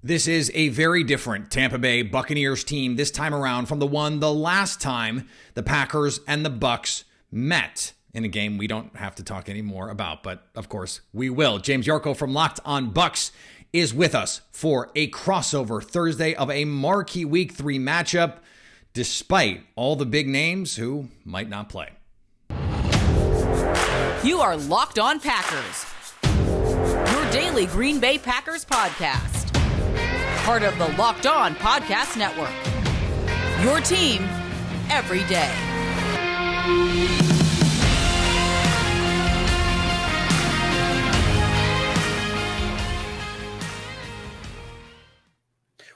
This is a very different Tampa Bay Buccaneers team this time around from the one the last time the Packers and the Bucs met in a game we don't have to talk anymore about, but of course we will. James Yarcho from Locked on Bucs is with us for a crossover Thursday of a marquee Week 3 matchup, despite all the big names who might not play. You are Locked on Packers, your daily Green Bay Packers podcast. Part of the Locked On Podcast Network. Your team every day.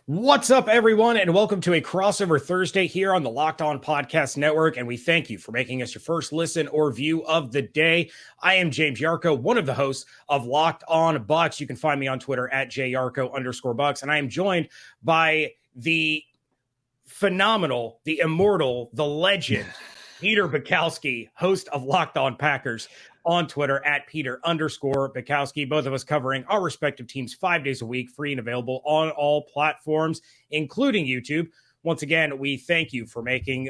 What's up, everyone, and welcome to a crossover Thursday here on the Locked On Podcast Network, and we thank you for making us your first listen or view of the day. I am James Yarcho, one of the hosts of Locked On Bucs. You can find me on Twitter at @JYarcho_Bucs, and I am joined by the phenomenal, the immortal, the legend, Peter Bukowski, host of Locked On Packers, on Twitter at Peter_Bukowski, both of us covering our respective teams 5 days a week, free and available on all platforms, including YouTube. Once again, we thank you for making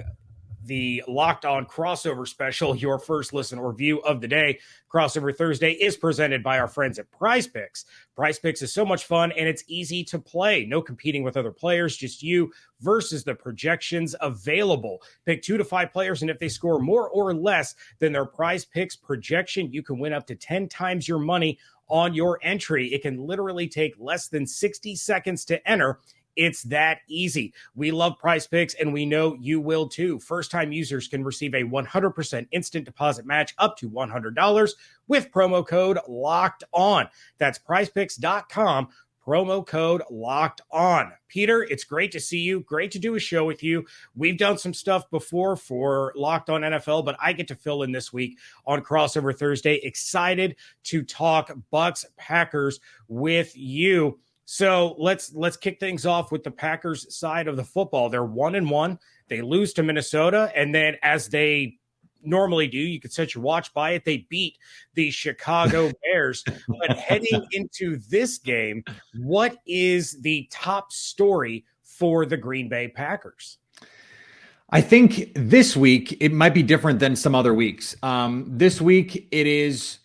the Locked On crossover special your first listen or view of the day. Crossover Thursday is presented by our friends at Prize Picks. Prize Picks is so much fun and it's easy to play. No competing with other players, just you versus the projections available. Pick 2 to 5 players, and if they score more or less than their Prize Picks projection, you can win up to 10 times your money on your entry. It can literally take less than 60 seconds to enter. It's that easy. We love Prize Picks, and we know you will too. First-time users can receive a 100% instant deposit match up to $100 with promo code LOCKED ON. That's prizepicks.com, promo code LOCKED ON. Peter, it's great to see you. Great to do a show with you. We've done some stuff before for Locked On NFL, but I get to fill in this week on Crossover Thursday. Excited to talk Bucs Packers with you. So let's kick things off with the Packers side of the football. They're 1-1. They lose to Minnesota, and then as they normally do, you could set your watch by it, they beat the Chicago Bears. But heading into this game, what is the top story for the Green Bay Packers? I think this week it might be different than some other weeks. This week it is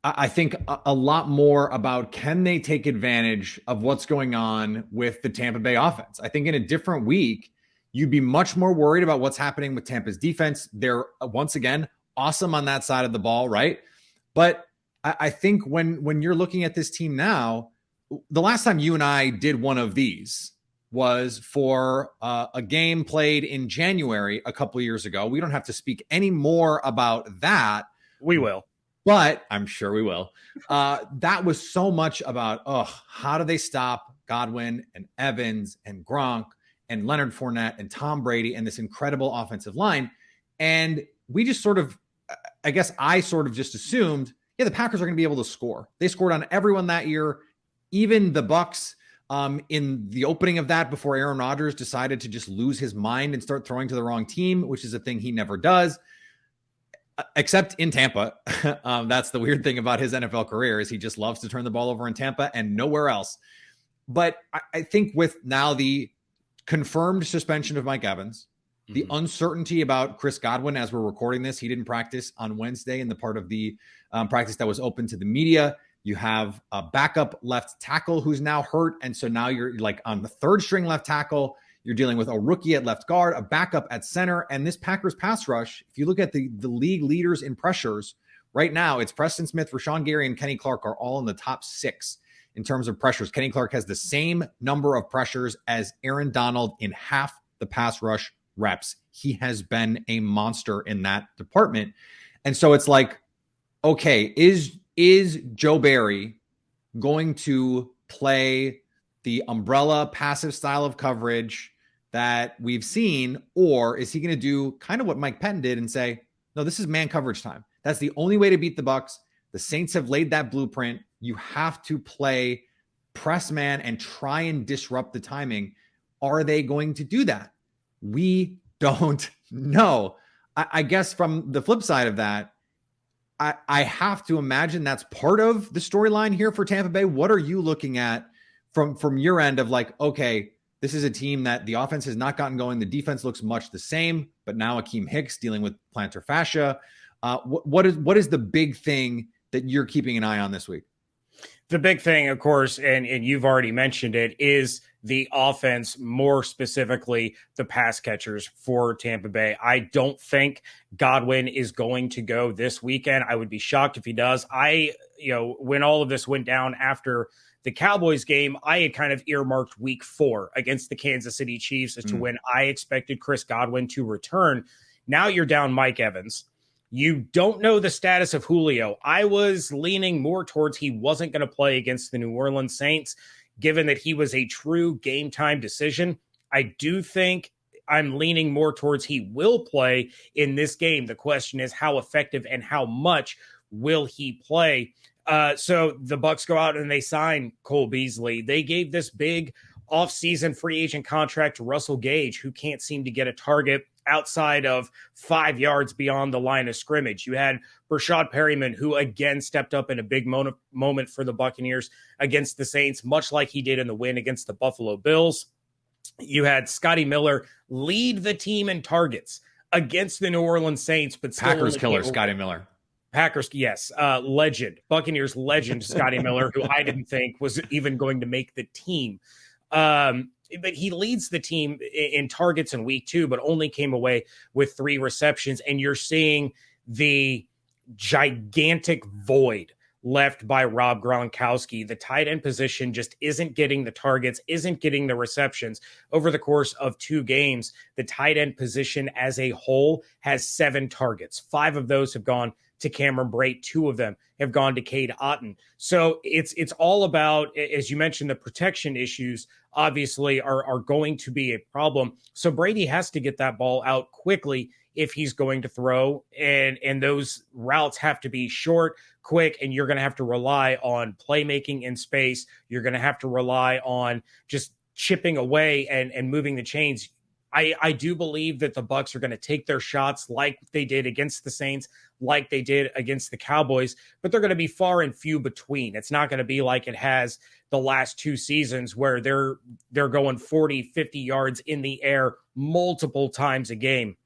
I think a lot more about, can they take advantage of what's going on with the Tampa Bay offense? I think in a different week, you'd be much more worried about what's happening with Tampa's defense. They're, once again, awesome on that side of the ball, right? But I think when you're looking at this team now, the last time you and I did one of these was for a game played in January a couple of years ago. We don't have to speak any more about that. We will. But I'm sure we will. That was so much about, how do they stop Godwin and Evans and Gronk and Leonard Fournette and Tom Brady and this incredible offensive line? And we just sort of, I guess I sort of just assumed, the Packers are going to be able to score. They scored on everyone that year, even the Bucs in the opening of that, before Aaron Rodgers decided to just lose his mind and start throwing to the wrong team, which is a thing he never does. Except in Tampa. That's the weird thing about his NFL career, is he just loves to turn the ball over in Tampa and nowhere else. But I think with now the confirmed suspension of Mike Evans, the uncertainty about Chris Godwin as we're recording this, he didn't practice on Wednesday in the part of the practice that was open to the media. You have a backup left tackle who's now hurt. And so now you're like on the third string left tackle. You're dealing with a rookie at left guard, a backup at center, and this Packers pass rush, if you look at the league leaders in pressures, right now it's Preston Smith, Rashawn Gary, and Kenny Clark are all in the top 6 in terms of pressures. Kenny Clark has the same number of pressures as Aaron Donald in half the pass rush reps. He has been a monster in that department. And so it's like, okay, is Joe Barry going to play the umbrella passive style of coverage that we've seen, or is he going to do kind of what Mike Pettin did and say, no, this is man coverage time? That's the only way to beat the Bucs. The Saints have laid that blueprint. You have to play press man and try and disrupt the timing. Are they going to do that? We don't know. I guess from the flip side of that, I have to imagine that's part of the storyline here for Tampa Bay. What are you looking at from your end of like, okay, this is a team that the offense has not gotten going. The defense looks much the same, but now Akeem Hicks dealing with plantar fascia. What is the big thing that you're keeping an eye on this week? The big thing, of course, and you've already mentioned it, is the offense, more specifically the pass catchers for Tampa Bay. I don't think Godwin is going to go this weekend. I would be shocked if he does. When all of this went down after the Cowboys game, I had kind of earmarked week 4 against the Kansas City Chiefs as to when I expected Chris Godwin to return. Now you're down Mike Evans. You don't know the status of Julio. I was leaning more towards he wasn't going to play against the New Orleans Saints, given that he was a true game time decision. I do think I'm leaning more towards he will play in this game. The question is how effective and how much will he play? So the Bucs go out and they sign Cole Beasley. They gave this big offseason free agent contract to Russell Gage, who can't seem to get a target outside of 5 yards beyond the line of scrimmage. You had Rashad Perryman, who again stepped up in a big moment for the Buccaneers against the Saints, much like he did in the win against the Buffalo Bills. You had Scotty Miller lead the team in targets against the New Orleans Saints, but still Packers killer Scotty Miller. Packers, yes, legend, Buccaneers legend Scotty Miller, who I didn't think was even going to make the team. But he leads the team in targets in week 2, but only came away with 3 receptions. And you're seeing the gigantic void left by Rob Gronkowski. The tight end position just isn't getting the targets, isn't getting the receptions. Over the course of 2 games, the tight end position as a whole has 7 targets. 5 of those have gone to Cameron Brate. 2 of them have gone to Cade Otton. So it's all about, as you mentioned, the protection issues obviously are going to be a problem. So Brady has to get that ball out quickly if he's going to throw, and those routes have to be short, quick, and you're going to have to rely on playmaking in space. You're going to have to rely on just chipping away and moving the chains. I do believe that the Bucs are going to take their shots like they did against the Saints, like they did against the Cowboys, but they're going to be far and few between. It's not going to be like it has the last 2 seasons where they're going 40, 50 yards in the air multiple times a game.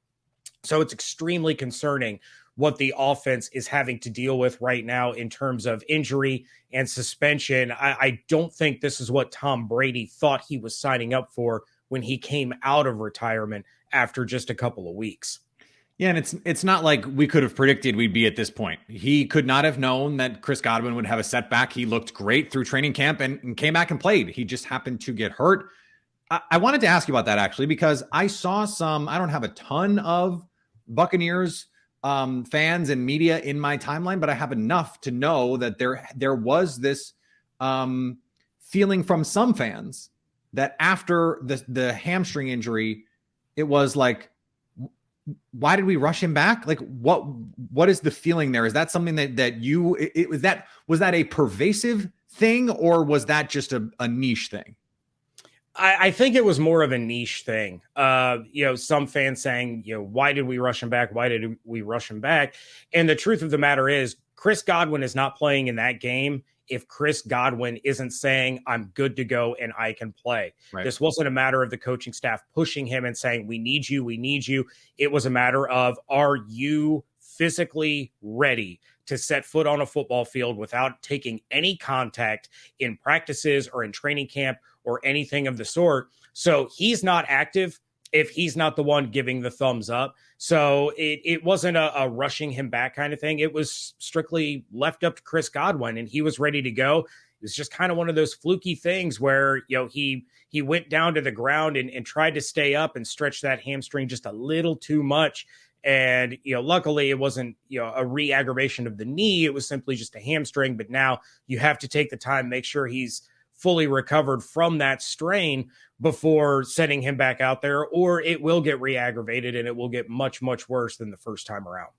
So it's extremely concerning what the offense is having to deal with right now in terms of injury and suspension. I don't think this is what Tom Brady thought he was signing up for when he came out of retirement after just a couple of weeks. Yeah, and it's not like we could have predicted we'd be at this point. He could not have known that Chris Godwin would have a setback. He looked great through training camp and came back and played. He just happened to get hurt. I wanted to ask you about that, actually, because I saw I don't have a ton of Buccaneers fans and media in my timeline, but I have enough to know that there was this feeling from some fans that after the hamstring injury, it was like, why did we rush him back? Like, what is the feeling there? Is that something was that a pervasive thing, or was that just a niche thing? I think it was more of a niche thing. Some fans saying, why did we rush him back? Why did we rush him back? And the truth of the matter is, Chris Godwin is not playing in that game if Chris Godwin isn't saying, I'm good to go and I can play. Right. This wasn't a matter of the coaching staff pushing him and saying, we need you, we need you. It was a matter of, are you physically ready to set foot on a football field without taking any contact in practices or in training camp or anything of the sort? So he's not active if he's not the one giving the thumbs up. So it wasn't a rushing him back kind of thing. It was strictly left up to Chris Godwin, and he was ready to go. It was just kind of one of those fluky things where, he went down to the ground and tried to stay up and stretch that hamstring just a little too much. And, luckily it wasn't, a re-aggravation of the knee. It was simply just a hamstring. But now you have to take the time, make sure he's fully recovered from that strain before setting him back out there, or it will get re-aggravated and it will get much, much worse than the first time around.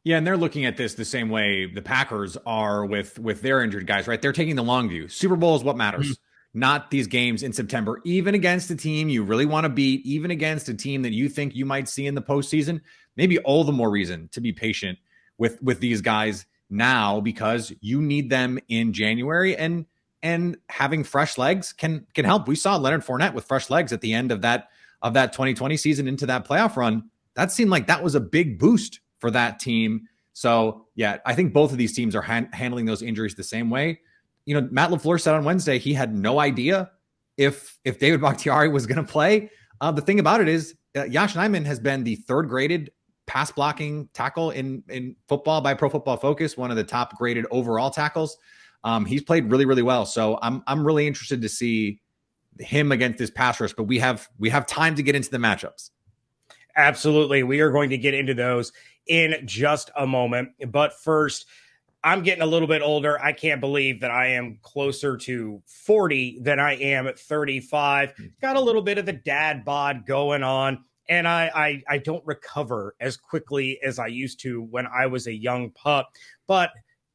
Yeah, and they're looking at this the same way the Packers are with their injured guys, right? They're taking the long view. Super Bowl is what matters, not these games in September, even against a team you really want to beat, even against a team that you think you might see in the postseason. Maybe all the more reason to be patient with these guys now, because you need them in January. And and having fresh legs can help. We saw Leonard Fournette with fresh legs at the end of that 2020 season into that playoff run. That seemed like that was a big boost for that team. So yeah, I think both of these teams are handling those injuries the same way. Matt LaFleur said on Wednesday he had no idea if David Bakhtiari was going to play. The thing about it is Yash Nijman has been the third graded pass blocking tackle in football by Pro Football Focus, one of the top graded overall tackles. He's played really, really well. So I'm really interested to see him against this pass rush, but we have time to get into the matchups. Absolutely. We are going to get into those in just a moment. But first, I'm getting a little bit older. I can't believe that I am closer to 40 than I am at 35. Got a little bit of the dad bod going on, and I don't recover as quickly as I used to when I was a young pup. But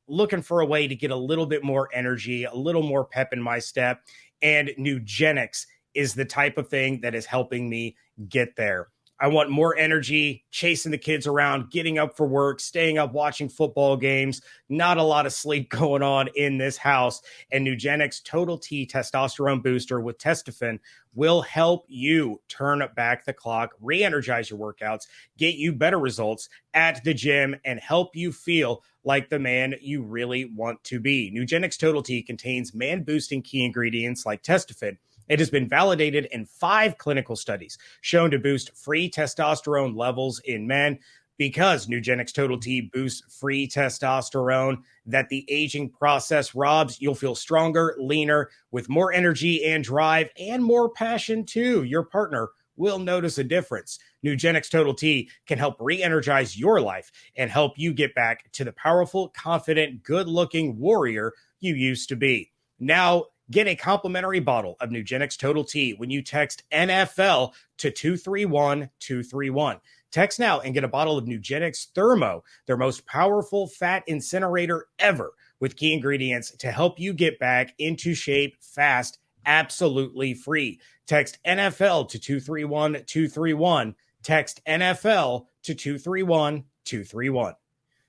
looking for a way to get a little bit more energy, a little more pep in my step, and Nugenix is the type of thing that is helping me get there. I want more energy, chasing the kids around, getting up for work, staying up, watching football games, not a lot of sleep going on in this house. And Nugenix Total T Testosterone Booster with Testofen will help you turn back the clock, re-energize your workouts, get you better results at the gym, and help you feel like the man you really want to be. Nugenix Total T contains man-boosting key ingredients like Testofen. It has been validated in 5 clinical studies, shown to boost free testosterone levels in men. Because Nugenix Total T boosts free testosterone that the aging process robs, you'll feel stronger, leaner, with more energy and drive, and more passion too. Your partner will notice a difference. Nugenix Total T can help re-energize your life and help you get back to the powerful, confident, good-looking warrior you used to be. Now, get a complimentary bottle of Nugenix Total T when you text NFL to 231-231. Text now and get a bottle of Nugenix Thermo, their most powerful fat incinerator ever, with key ingredients to help you get back into shape fast, absolutely free. Text NFL to 231-231. Text NFL to 231-231.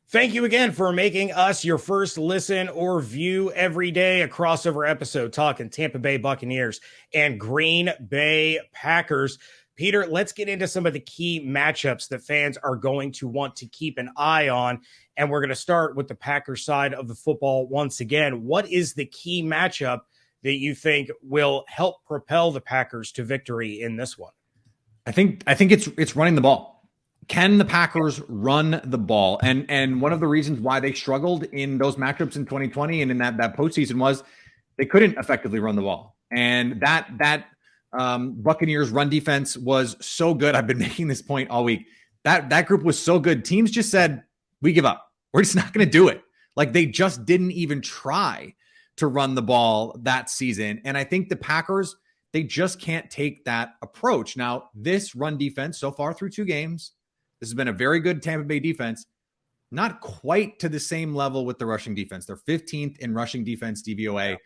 Thank you again for making us your first listen or view every day. A crossover episode talking Tampa Bay Buccaneers and Green Bay Packers. Peter, let's get into some of the key matchups that fans are going to want to keep an eye on. And we're going to start with the Packers side of the football once again. What is the key matchup that you think will help propel the Packers to victory in this one? I think it's running the ball. Can the Packers run the ball? And one of the reasons why they struggled in those matchups in 2020 and in that postseason was they couldn't effectively run the ball. And that Buccaneers run defense was so good. I've been making this point all week. That group was so good. Teams just said, we give up. We're just not going to do it. Like they just didn't even try to run the ball that season. And I think the Packers, they just can't take that approach. Now, this run defense so far through 2 games, this has been a very good Tampa Bay defense, not quite to the same level with the rushing defense. They're 15th in rushing defense DVOA. Yeah.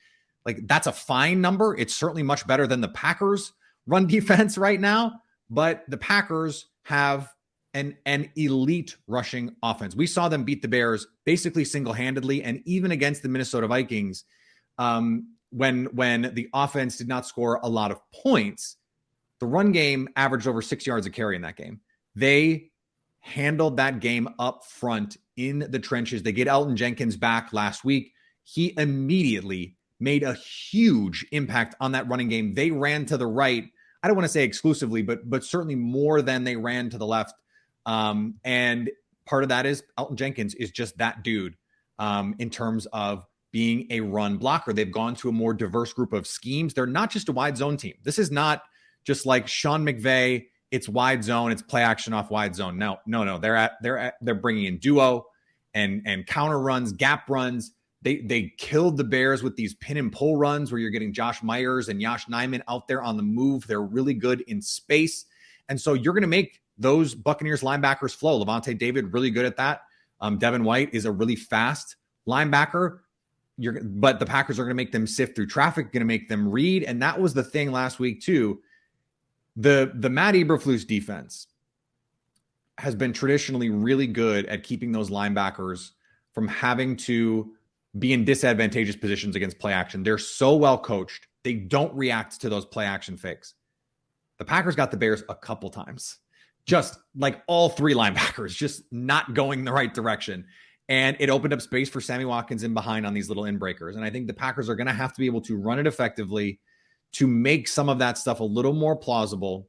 Like that's a fine number. It's certainly much better than the Packers run defense right now, but the Packers have an elite rushing offense. We saw them beat the Bears basically single-handedly, and even against the Minnesota Vikings, when the offense did not score a lot of points, the run game averaged over 6 yards a carry in that game. They handled that game up front in the trenches. They get Elton Jenkins back last week. He immediately made a huge impact on that running game. They ran to the right. I don't want to say exclusively, but certainly more than they ran to the left. And part of that is Elton Jenkins is just that dude in terms of being a run blocker. They've gone to a more diverse group of schemes. They're not just a wide zone team. This is not just like Sean McVay. It's wide zone. It's play action off wide zone. No. They're bringing in duo and counter runs, gap runs. They killed the Bears with these pin and pull runs where you're getting Josh Myers and Yash Nijman out there on the move. They're really good in space. And so you're going to make those Buccaneers linebackers flow. Levante David, really good at that. Devin White is a really fast linebacker. But the Packers are going to make them sift through traffic, going to make them read. And that was the thing last week too. The Matt Eberflus defense has been traditionally really good at keeping those linebackers from having to be in disadvantageous positions against play action. They're so well coached. They don't react to those play action fakes. The Packers got the Bears a couple times, just like all three linebackers, just not going the right direction. And it opened up space for Sammy Watkins in behind on these little in breakers. And I think the Packers are going to have to be able to run it effectively to make some of that stuff a little more plausible.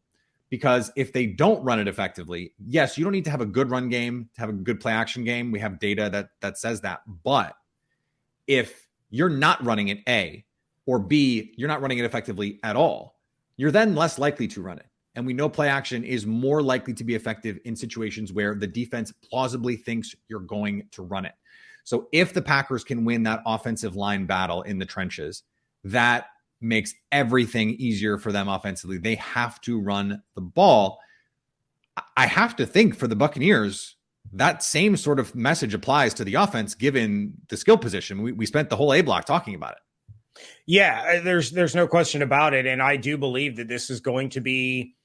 Because if they don't run it effectively, yes, you don't need to have a good run game to have a good play action game. We have data that says that. But if you're not running it, A, or B, you're not running it effectively at all, you're then less likely to run it. And we know play action is more likely to be effective in situations where the defense plausibly thinks you're going to run it. So if the Packers can win that offensive line battle in the trenches, that makes everything easier for them offensively. They have to run the ball. I have to think for the Buccaneers, that same sort of message applies to the offense, given the skill position. We spent the whole A block talking about it. Yeah, there's no question about it. And I do believe that this is going to be,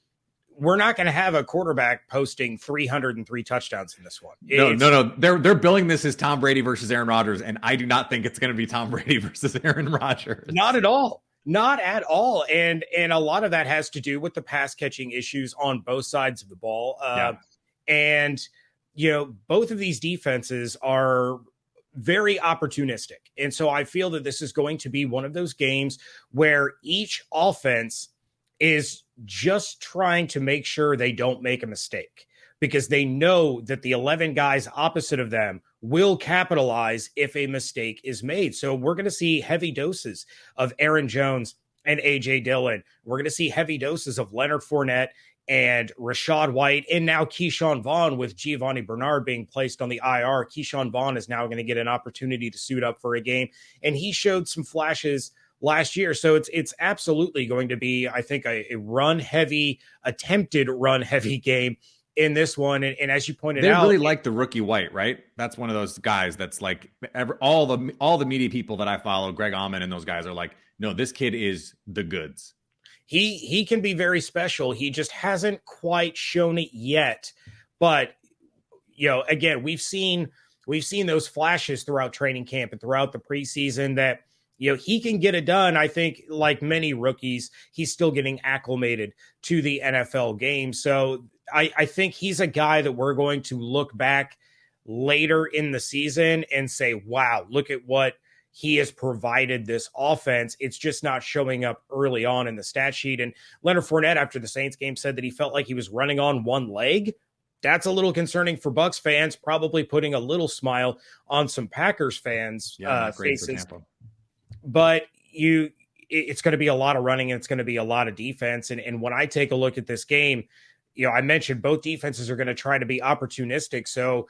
we're not going to have a quarterback posting 303 touchdowns in this one. No. They're billing this as Tom Brady versus Aaron Rodgers. And I do not think it's going to be Tom Brady versus Aaron Rodgers. Not at all. Not at all. And a lot of that has to do with the pass catching issues on both sides of the ball. And, both of these defenses are very opportunistic. And so I feel that this is going to be one of those games where each offense is just trying to make sure they don't make a mistake, because they know that the 11 guys opposite of them will capitalize if a mistake is made. So we're going to see heavy doses of Aaron Jones and A.J. Dillon. We're going to see heavy doses of Leonard Fournette and Rachaad White, and now Keyshawn Vaughn, with Giovanni Bernard being placed on the IR. Keyshawn Vaughn is now going to get an opportunity to suit up for a game, and he showed some flashes last year. So it's absolutely going to be, I think, a attempted run heavy game in this one. And as you pointed out, they really like the rookie White, right? That's one of those guys that's like all the media people that I follow, Greg Allman and those guys are like, no, this kid is the goods. He can be very special. He just hasn't quite shown it yet. But, again, we've seen those flashes throughout training camp and throughout the preseason that, he can get it done. I think, like many rookies, he's still getting acclimated to the NFL game. So I think he's a guy that we're going to look back later in the season and say, wow, look at what he has provided this offense. It's just not showing up early on in the stat sheet. And Leonard Fournette, after the Saints game, said that he felt like he was running on one leg. That's a little concerning for Bucs fans, probably putting a little smile on some Packers fans' faces. But it's going to be a lot of running and it's going to be a lot of defense. And when I take a look at this game, I mentioned both defenses are going to try to be opportunistic. So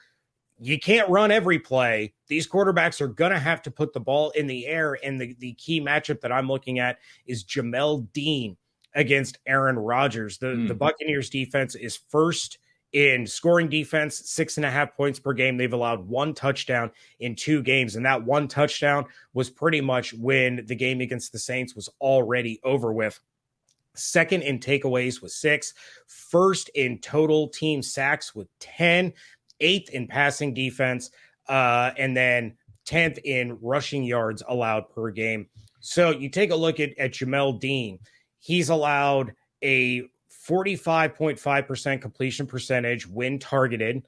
you can't run every play. These quarterbacks are going to have to put the ball in the air. And the key matchup that I'm looking at is Jamel Dean against Aaron Rodgers. The Buccaneers defense is first in scoring defense, 6.5 points per game. They've allowed one touchdown in 2 games. And that one touchdown was pretty much when the game against the Saints was already over with. Second in takeaways with 6. First in total team sacks with 10. 8th in passing defense. And then 10th in rushing yards allowed per game. So you take a look at Jamel Dean. He's allowed a 45.5% completion percentage when targeted,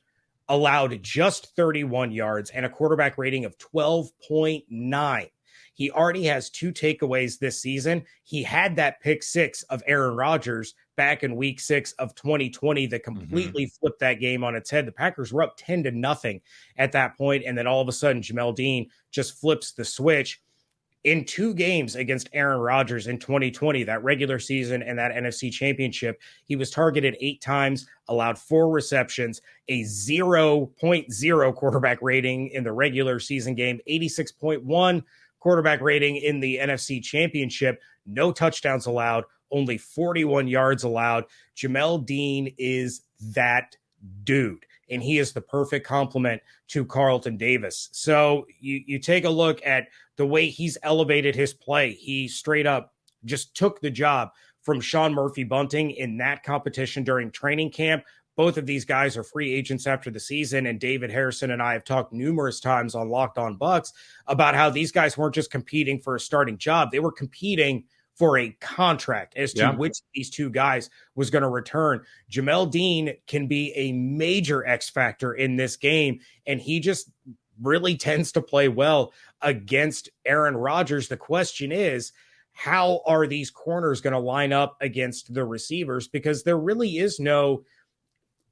allowed just 31 yards, and a quarterback rating of 12.9. He already has 2 takeaways this season. He had that pick 6 of Aaron Rodgers back in week 6 of 2020 that completely flipped that game on its head. The Packers were up 10-0 at that point, and then all of a sudden Jamel Dean just flips the switch. In 2 games against Aaron Rodgers in 2020, that regular season and that NFC Championship, he was targeted 8 times, allowed 4 receptions, a 0.0 quarterback rating in the regular season game, 86.1 quarterback rating in the NFC Championship, no touchdowns allowed, only 41 yards allowed. Jamel Dean is that dude, and he is the perfect complement to Carlton Davis. So you take a look at the way he's elevated his play. He straight up just took the job from Sean Murphy-Bunting in that competition during training camp, both of these guys are free agents after the season. And David Harrison and I have talked numerous times on Locked On Bucs about how these guys weren't just competing for a starting job. They were competing for a contract as to which of these two guys was going to return. Jamel Dean can be a major X factor in this game, and he just really tends to play well against Aaron Rodgers. The question is, how are these corners going to line up against the receivers? Because there really is no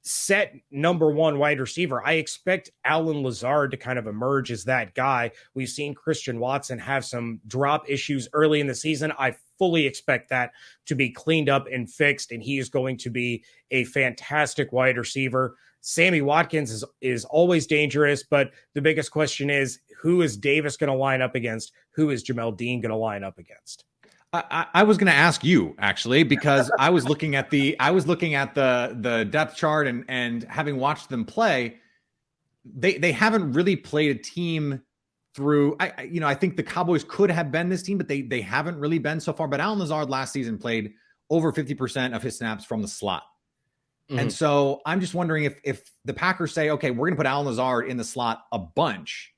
set number one wide receiver. I expect Allen Lazard to kind of emerge as that guy. We've seen Christian Watson have some drop issues early in the season. I fully expect that to be cleaned up and fixed, and he is going to be a fantastic wide receiver. Sammy Watkins is always dangerous, but the biggest question is, who is Davis going to line up against? Who is Jamel Dean going to line up against? I was going to ask you, actually, because I was looking at the depth chart and having watched them play, they haven't really played a team through. I think the Cowboys could have been this team, but they haven't really been so far. But Allen Lazard last season played over 50% of his snaps from the slot. Mm-hmm. And so I'm just wondering if the Packers say, okay, we're going to put Allen Lazard in the slot a bunch.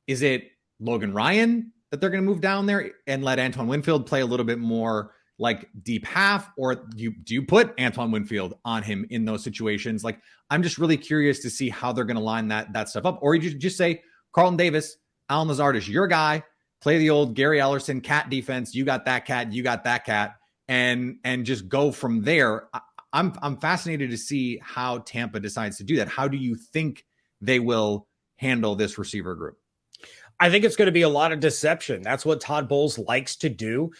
Is it Logan Ryan that they're going to move down there and let Antoine Winfield play a little bit more like deep half? Or do you put Antoine Winfield on him in those situations? Like, I'm just really curious to see how they're going to line that stuff up. Or you just say, Carlton Davis, Allen Lazard is your guy, play the old Gary Ellerson cat defense. You got that cat, and just go from there. I'm fascinated to see how Tampa decides to do that. How do you think they will handle this receiver group? I think it's going to be a lot of deception. That's what Todd Bowles likes to do.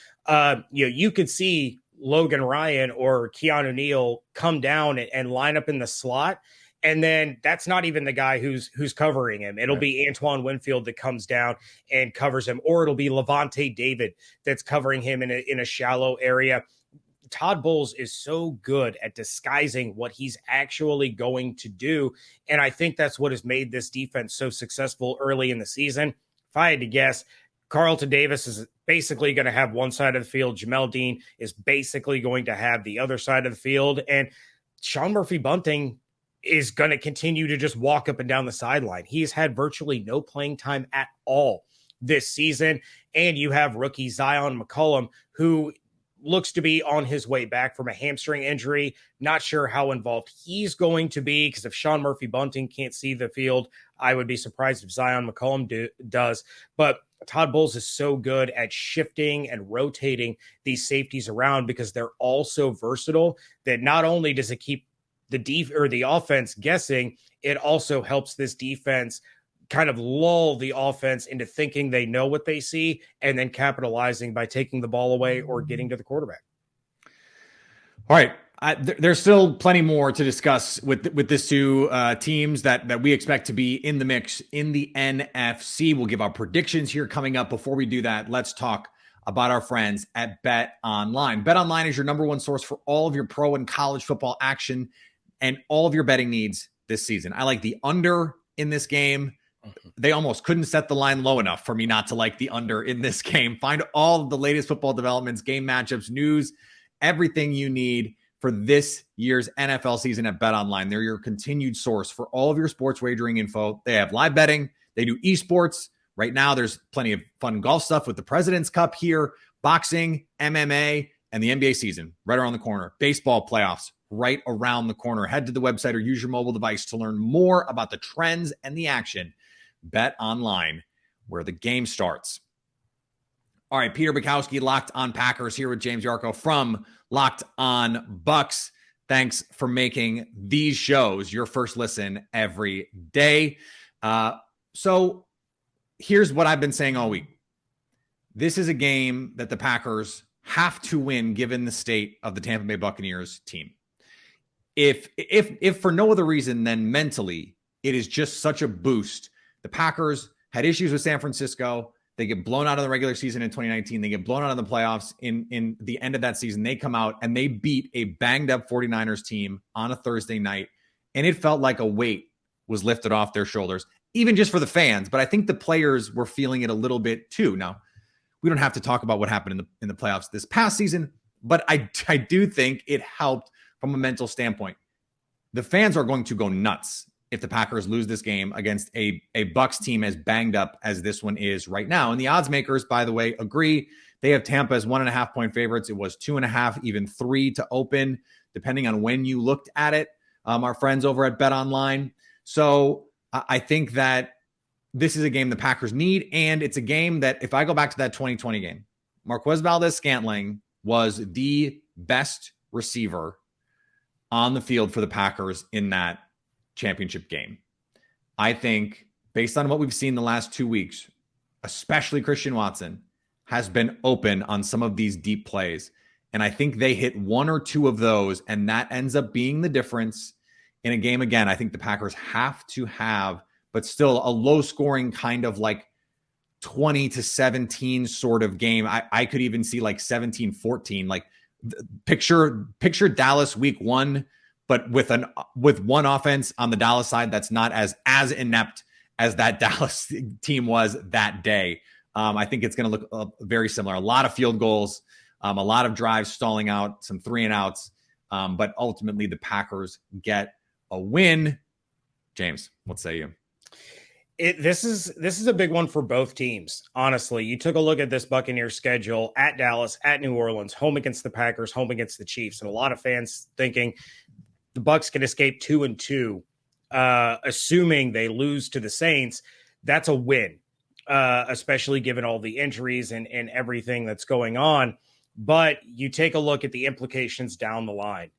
You could see Logan Ryan or Keanu Neal come down and line up in the slot, and then that's not even the guy who's covering him. It'll be Antoine Winfield that comes down and covers him, or it'll be Levante David that's covering him in a shallow area. Todd Bowles is so good at disguising what he's actually going to do, and I think that's what has made this defense so successful early in the season. If I had to guess, Carlton Davis is basically going to have one side of the field. Jamel Dean is basically going to have the other side of the field. And Sean Murphy-Bunting is going to continue to just walk up and down the sideline. He's had virtually no playing time at all this season. And you have rookie Zion McCollum, who looks to be on his way back from a hamstring injury. Not sure how involved he's going to be, because if Sean Murphy-Bunting can't see the field, I would be surprised if Zion McCollum does. But Todd Bowles is so good at shifting and rotating these safeties around, because they're all so versatile that not only does it keep the offense guessing, it also helps this defense kind of lull the offense into thinking they know what they see and then capitalizing by taking the ball away or getting to the quarterback. All right. There's still plenty more to discuss with these two teams that we expect to be in the mix in the NFC. We'll give our predictions here coming up. Before we do that, let's talk about our friends at Bet Online. Bet Online is your number one source for all of your pro and college football action and all of your betting needs this season. I like the under in this game. They almost couldn't set the line low enough for me not to like the under in this game. Find all of the latest football developments, game matchups, news, everything you need for this year's NFL season at Bet Online. They're your continued source for all of your sports wagering info. They have live betting. They do esports. Right now, there's plenty of fun golf stuff with the President's Cup here, boxing, MMA, and the NBA season right around the corner. Baseball playoffs right around the corner. Head to the website or use your mobile device to learn more about the trends and the action. Bet Online, where the game starts. All right, Peter Bukowski, Locked On Packers, here with James Yarcho from Locked On Bucs. Thanks for making these shows your first listen every day. So here's what I've been saying all week. This is a game that the Packers have to win given the state of the Tampa Bay Buccaneers team. If for no other reason than mentally, it is just such a boost. The Packers had issues with San Francisco. They get blown out of the regular season in 2019. They get blown out of the playoffs in the end of that season. They come out and they beat a banged-up 49ers team on a Thursday night, and it felt like a weight was lifted off their shoulders, even just for the fans. But I think the players were feeling it a little bit too. Now, we don't have to talk about what happened in the playoffs this past season, but I do think it helped from a mental standpoint. the fans are going to go nuts if the Packers lose this game against a Bucs team as banged up as this one is right now. And the odds makers, by the way, agree. They have Tampa as 1.5 point favorites. It was 2.5, even 3 to open, depending on when you looked at it. Our friends over at Bet Online. So I think that this is a game the Packers need, and it's a game that if I go back to that 2020 game, Marquez Valdes-Scantling was the best receiver on the field for the Packers in that championship game. I think based on what we've seen the last 2 weeks, especially Christian Watson has been open on some of these deep plays. And I think they hit 1 or 2 of those, and that ends up being the difference in a game. Again, I think the Packers have to have, but still a low scoring kind of like 20-17 sort of game. I could even see like 17-14, like picture Dallas week 1, but with one offense on the Dallas side that's not as inept as that Dallas team was that day. I think it's going to look very similar. A lot of field goals, a lot of drives stalling out, some 3-and-outs, but ultimately the Packers get a win. James, what say you? This is a big one for both teams. Honestly, you took a look at this Buccaneers schedule: at Dallas, at New Orleans, home against the Packers, home against the Chiefs, and a lot of fans thinking the Bucs can escape 2-2, assuming they lose to the Saints. That's a win, especially given all the injuries and everything that's going on. But you take a look at the implications down the line.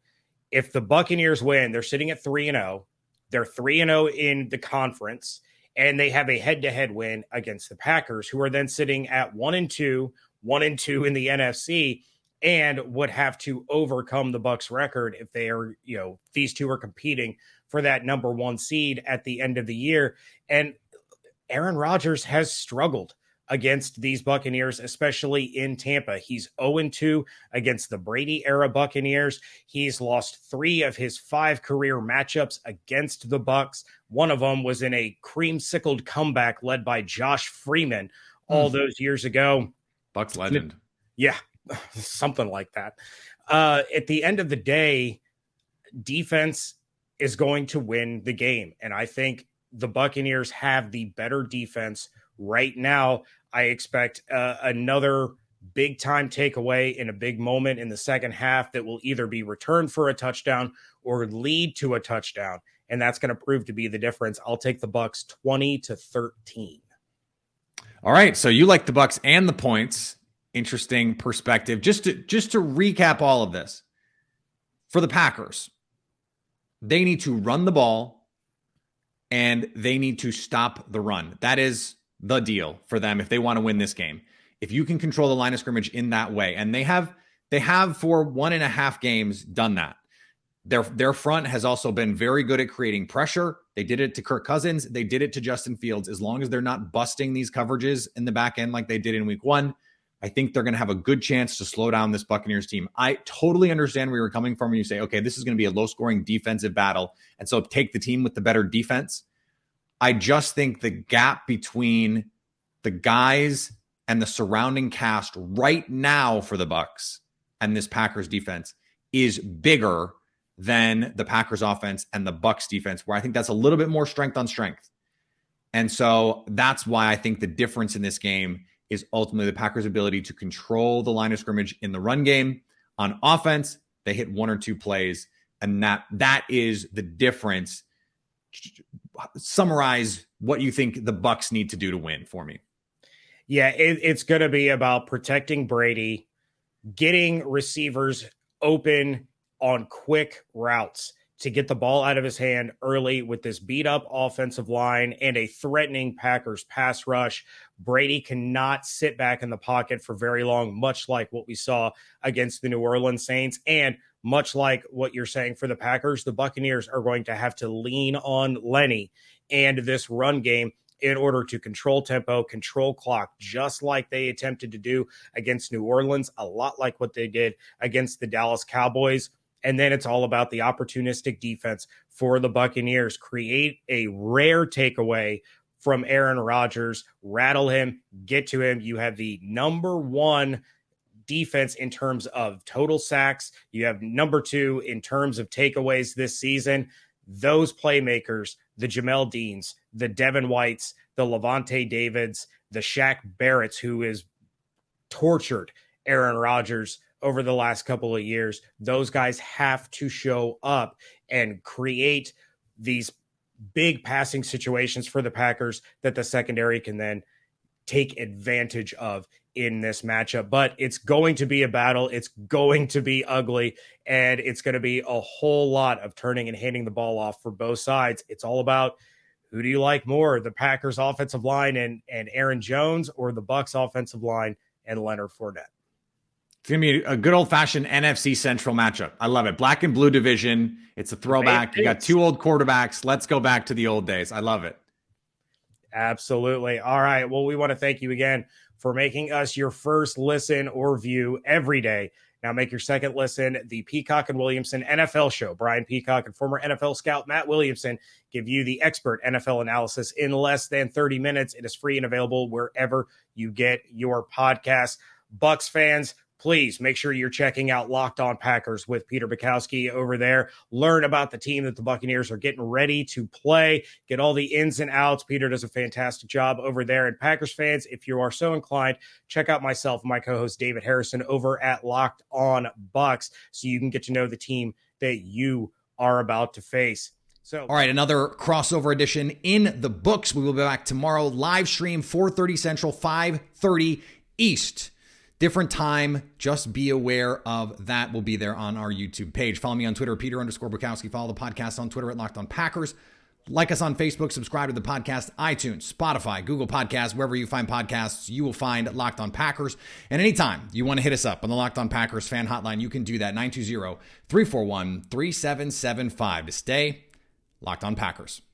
If the Buccaneers win, they're sitting at 3-0. They're 3-0 in the conference, and they have a head-to-head win against the Packers, who are then sitting at 1-2 in the NFC, and would have to overcome the Bucs record if they are, these two are competing for that number 1 seed at the end of the year. And Aaron Rodgers has struggled against these Buccaneers, especially in Tampa. He's 0-2 against the Brady-era Buccaneers. He's lost 3 of his 5 career matchups against the Bucs. One of them was in a creamsicled comeback led by Josh Freeman all those years ago. Bucs legend. Yeah, something like that. At the end of the day, defense is going to win the game. And I think the Buccaneers have the better defense right now. I expect another big time takeaway in a big moment in the second half that will either be returned for a touchdown or lead to a touchdown. And that's going to prove to be the difference. I'll take the Bucs 20-13. All right. So you like the Bucs and the points. Interesting perspective. Just to recap all of this, for the Packers, they need to run the ball and they need to stop the run. That is the deal for them if they want to win this game. If you can control the line of scrimmage in that way, and they have for 1.5 games done that. Their front has also been very good at creating pressure. They did it to Kirk Cousins. They did it to Justin Fields. As long as they're not busting these coverages in the back end like they did in week 1, I think they're going to have a good chance to slow down this Buccaneers team. I totally understand where you're coming from when you say, okay, this is going to be a low-scoring defensive battle, and so take the team with the better defense. I just think the gap between the guys and the surrounding cast right now for the Bucs and this Packers defense is bigger than the Packers offense and the Bucs defense, where I think that's a little bit more strength on strength. And so that's why I think the difference in this game is ultimately the Packers' ability to control the line of scrimmage in the run game. On offense, they hit 1 or 2 plays, and that is the difference. Summarize what you think the Bucs need to do to win for me. Yeah, it's going to be about protecting Brady, getting receivers open on quick routes to get the ball out of his hand early with this beat-up offensive line and a threatening Packers pass rush. Brady cannot sit back in the pocket for very long, much like what we saw against the New Orleans Saints. And much like what you're saying for the Packers, the Buccaneers are going to have to lean on Lenny and this run game in order to control tempo, control clock, just like they attempted to do against New Orleans, a lot like what they did against the Dallas Cowboys. And then it's all about the opportunistic defense for the Buccaneers. Create a rare takeaway from Aaron Rodgers, rattle him, get to him. You have the number 1 defense in terms of total sacks. You have number 2 in terms of takeaways this season. those playmakers, the Jamel Deans, the Devin Whites, the Levante Davids, the Shaq Barretts, who is tortured Aaron Rodgers over the last couple of years, those guys have to show up and create these big passing situations for the Packers that the secondary can then take advantage of in this matchup. But it's going to be a battle. It's going to be ugly, and it's going to be a whole lot of turning and handing the ball off for both sides. It's all about, who do you like more, the Packers offensive line and Aaron Jones, or the Bucs offensive line and Leonard Fournette? It's going to be a good old-fashioned NFC Central matchup. I love it. Black and blue division. It's a throwback. You got two old quarterbacks. Let's go back to the old days. I love it. Absolutely. All right. Well, we want to thank you again for making us your first listen or view every day. Now make your second listen the Peacock and Williamson NFL show. Brian Peacock and former NFL scout Matt Williamson give you the expert NFL analysis in less than 30 minutes. It is free and available wherever you get your podcasts. Bucs fans, please make sure you're checking out Locked On Packers with Peter Bukowski over there. Learn about the team that the Buccaneers are getting ready to play. Get all the ins and outs. Peter does a fantastic job over there. And Packers fans, if you are so inclined, check out myself and my co-host David Harrison over at Locked On Bucs so you can get to know the team that you are about to face. So, all right, another crossover edition in the books. We will be back tomorrow. Live stream, 4:30 Central, 5:30 East. Different time. Just be aware of that. We'll be there on our YouTube page. Follow me on Twitter, Peter_Bukowski. Follow the podcast on Twitter at Locked On Packers. Like us on Facebook. Subscribe to the podcast, iTunes, Spotify, Google Podcasts. Wherever you find podcasts, you will find Locked On Packers. And anytime you want to hit us up on the Locked On Packers fan hotline, you can do that. 920-341-3775 to stay Locked On Packers.